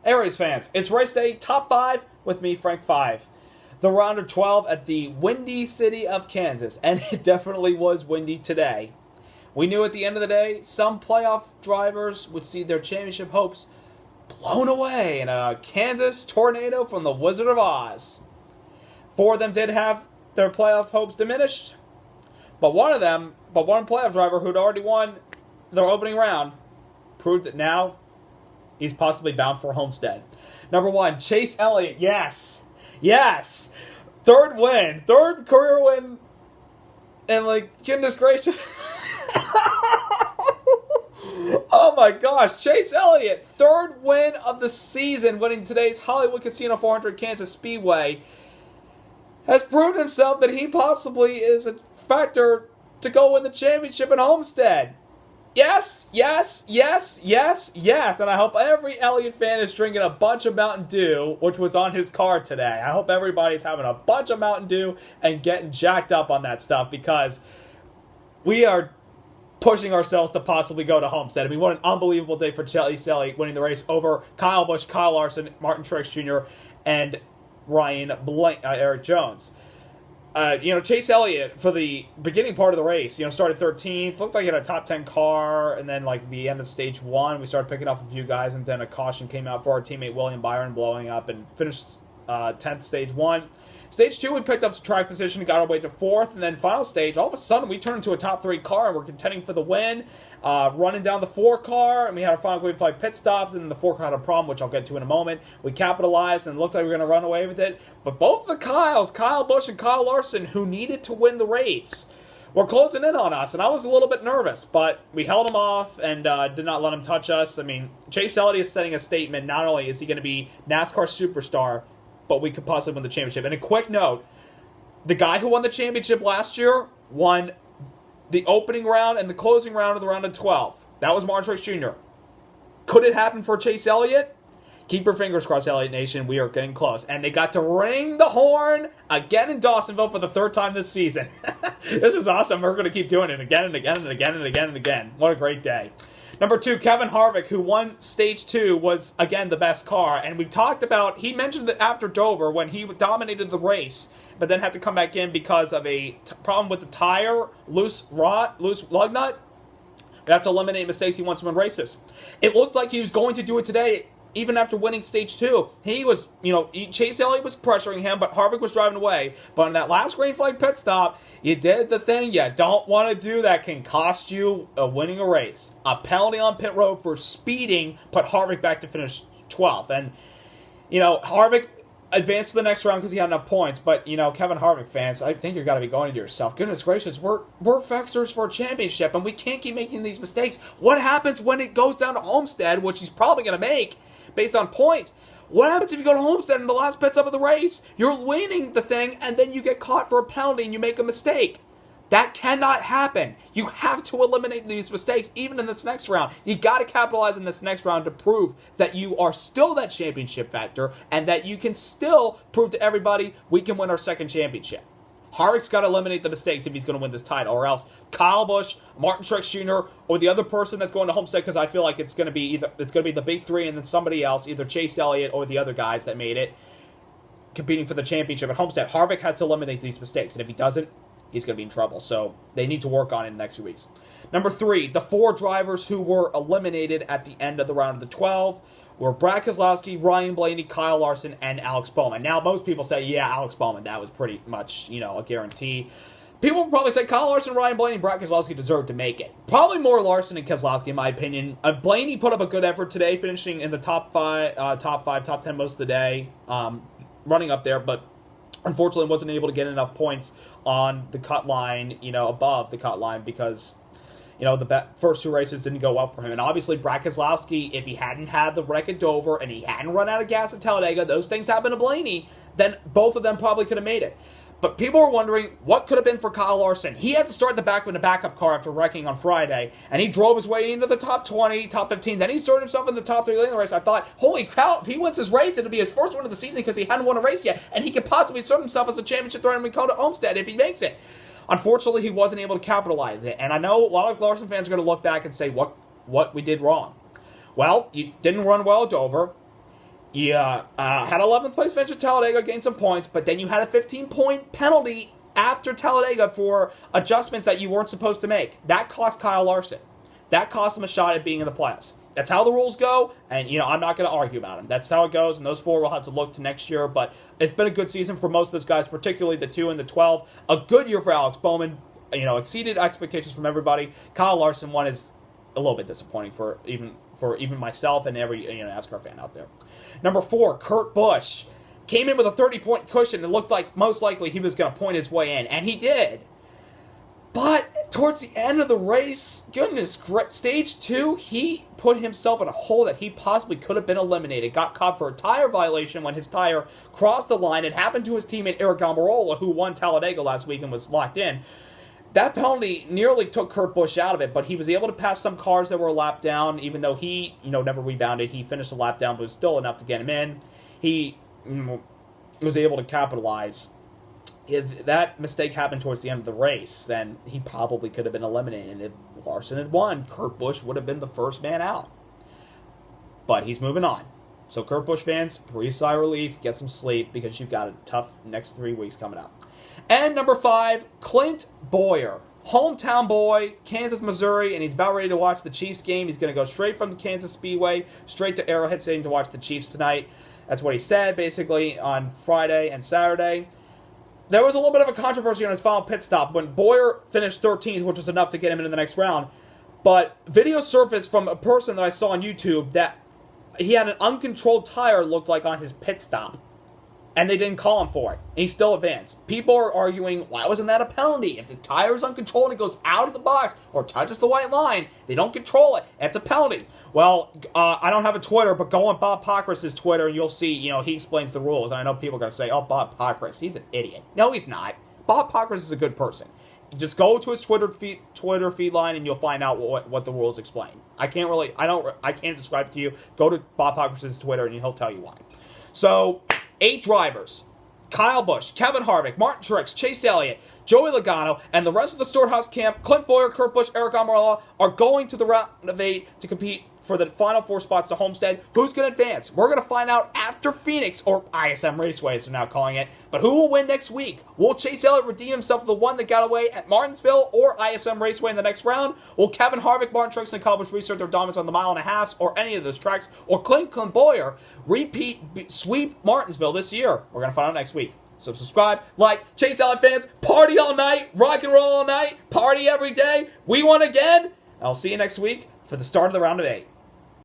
Hey race fans, it's race day top 5 with me, Frank 5. The round of 12 at the windy city of Kansas, and it definitely was windy today. We knew at the end of the day, some playoff drivers would see their championship hopes blown away in a Kansas tornado from the Wizard of Oz. 4 of them did have their playoff hopes diminished, but one playoff driver who'd already won their opening round proved that now he's possibly bound for Homestead. Number 1, Chase Elliott. Yes. Third career win. And goodness gracious. Oh my gosh. Chase Elliott, third win of the season, winning today's Hollywood Casino 400 Kansas Speedway, has proved himself that he possibly is a factor to go win the championship in Homestead. Yes. And I hope every Elliott fan is drinking a bunch of Mountain Dew, which was on his card today. I hope everybody's having a bunch of Mountain Dew and getting jacked up on that stuff, because we are pushing ourselves to possibly go to Homestead. I mean, what an unbelievable day for Chase Elliott, winning the race over Kyle Busch, Kyle Larson, Martin Truex Jr., and Eric Jones. Chase Elliott, for the beginning part of the race, started 13th. Looked like he had a top 10 car, and then the end of stage 1, we started picking off a few guys, and then a caution came out for our teammate William Byron, blowing up, and finished 10th stage 1. Stage 2, we picked up some track position and got our way to 4th, and then final stage, all of a sudden, we turned into a top 3 car, and we're contending for the win, running down the 4 car, and we had our final green flag pit stops, and then the 4 car had a problem, which I'll get to in a moment. We capitalized, and it looked like we were going to run away with it, but both of the Kyles, Kyle Busch and Kyle Larson, who needed to win the race, were closing in on us, and I was a little bit nervous, but we held them off and did not let them touch us. I mean, Chase Elliott is setting a statement. Not only is he going to be NASCAR superstar, but we could possibly win the championship. And a quick note, the guy who won the championship last year won the opening round and the closing round of the round of 12. That was Martin Truex Jr. Could it happen for Chase Elliott? Keep your fingers crossed, Elliott Nation. We are getting close. And they got to ring the horn again in Dawsonville for the 3rd time this season. This is awesome. We're going to keep doing it again and again and again and again and again. What a great day. Number 2, Kevin Harvick, who won Stage 2, was, again, the best car. And we've talked about, he mentioned that after Dover, when he dominated the race, but then had to come back in because of a problem with the tire, loose lug nut. We have to eliminate mistakes he wants to win races. It looked like he was going to do it today, even after winning Stage 2. He was, Chase Elliott was pressuring him, but Harvick was driving away. But on that last green flag pit stop, you did the thing you don't want to do that can cost you winning a race. A penalty on pit road for speeding put Harvick back to finish 12th. And, Harvick advanced to the next round because he had enough points. But, Kevin Harvick fans, I think you've got to be going to yourself, goodness gracious, we're fixers for a championship, and we can't keep making these mistakes. What happens when it goes down to Homestead, which he's probably going to make based on points? What happens if you go to Homestead and the last pit stop of the race, you're winning the thing, and then you get caught for a penalty and you make a mistake? That cannot happen. You have to eliminate these mistakes even in this next round. You got to capitalize in this next round to prove that you are still that championship factor and that you can still prove to everybody we can win our 2nd championship. Harvick's got to eliminate the mistakes if he's going to win this title, or else Kyle Busch, Martin Truex Jr., or the other person that's going to Homestead, because I feel like it's going to be the big 3 and then somebody else, either Chase Elliott or the other guys that made it, competing for the championship at Homestead. Harvick has to eliminate these mistakes, and if he doesn't, he's going to be in trouble. So they need to work on it in the next few weeks. Number 3, the 4 drivers who were eliminated at the end of the round of the 12 were Brad Keselowski, Ryan Blaney, Kyle Larson, and Alex Bowman. Now, most people say, yeah, Alex Bowman, that was pretty much, a guarantee. People will probably say Kyle Larson, Ryan Blaney, and Brad Keselowski deserved to make it. Probably more Larson and Keselowski, in my opinion. Blaney put up a good effort today, finishing in the top 10 most of the day, running up there, but unfortunately wasn't able to get enough points on the cut line, above the cut line, because the first 2 races didn't go well for him. And obviously, Brad Keselowski, if he hadn't had the wreck at Dover and he hadn't run out of gas at Talladega, those things happened to Blaney, then both of them probably could have made it. But people were wondering what could have been for Kyle Larson. He had to start the back with a backup car after wrecking on Friday, and he drove his way into the top 20, top 15. Then he started himself in the top 3 lane of the race. I thought, holy cow, if he wins this race, it'll be his first win of the season because he hadn't won a race yet, and he could possibly insert himself as a championship threat when we come to Homestead if he makes it. Unfortunately, he wasn't able to capitalize it, and I know a lot of Larson fans are going to look back and say what we did wrong. Well, you didn't run well at Dover. You had 11th place finish at Talladega, gained some points, but then you had a 15-point penalty after Talladega for adjustments that you weren't supposed to make. That cost Kyle Larson. That cost him a shot at being in the playoffs. That's how the rules go, and I'm not going to argue about them. That's how it goes, and those four will have to look to next year, but it's been a good season for most of those guys, particularly the 2 and the 12. A good year for Alex Bowman, exceeded expectations from everybody. Kyle Larson one is a little bit disappointing for even myself and every NASCAR fan out there. Number 4, Kurt Busch. Came in with a 30-point cushion and looked like most likely he was going to point his way in, and he did. But towards the end of the race, goodness, stage 2, he put himself in a hole that he possibly could have been eliminated. Got caught for a tire violation when his tire crossed the line. It happened to his teammate Eric Almirola, who won Talladega last week and was locked in. That penalty nearly took Kurt Busch out of it, but he was able to pass some cars that were a lap down, even though he, never rebounded. He finished a lap down, but it was still enough to get him in. He was able to capitalize. If that mistake happened towards the end of the race, then he probably could have been eliminated. If Larson had won, Kurt Busch would have been the first man out. But he's moving on. So Kurt Busch fans, breathe a sigh of relief, get some sleep, because you've got a tough next 3 weeks coming up. And number 5, Clint Bowyer. Hometown boy, Kansas, Missouri, and he's about ready to watch the Chiefs game. He's going to go straight from the Kansas Speedway, straight to Arrowhead Stadium to watch the Chiefs tonight. That's what he said, basically, on Friday and Saturday. There was a little bit of a controversy on his final pit stop when Bowyer finished 13th, which was enough to get him into the next round. But video surfaced from a person that I saw on YouTube that he had an uncontrolled tire, looked like, on his pit stop. And they didn't call him for it. And he still advanced. People are arguing, why wasn't that a penalty? If the tire is uncontrolled and it goes out of the box or touches the white line, they don't control it. It's a penalty. Well, I don't have a Twitter, but go on Bob Pockrass's Twitter and you'll see, he explains the rules. And I know people are going to say, oh, Bob Pockrass, he's an idiot. No, he's not. Bob Pockrass is a good person. Just go to his Twitter feed line and you'll find out what the rules explain. I can't describe it to you. Go to Bob Pockrass's Twitter and he'll tell you why. So 8 drivers: Kyle Busch, Kevin Harvick, Martin Truex, Chase Elliott, Joey Logano, and the rest of the Storehouse camp, Clint Bowyer, Kurt Busch, Eric Almirola, are going to the round of 8 to compete for the final 4 spots to Homestead. Who's going to advance? We're going to find out after Phoenix, or ISM Raceway as they're now calling it. But who will win next week? Will Chase Elliott redeem himself for the one that got away at Martinsville or ISM Raceway in the next round? Will Kevin Harvick, Martin Truex, and Kyle Busch reassert their dominance on the mile and a half or any of those tracks? Or Clint Bowyer sweep Martinsville this year? We're going to find out next week. So subscribe, like, Chase Elliott fans, party all night, rock and roll all night, party every day. We won again. I'll see you next week for the start of the round of 8.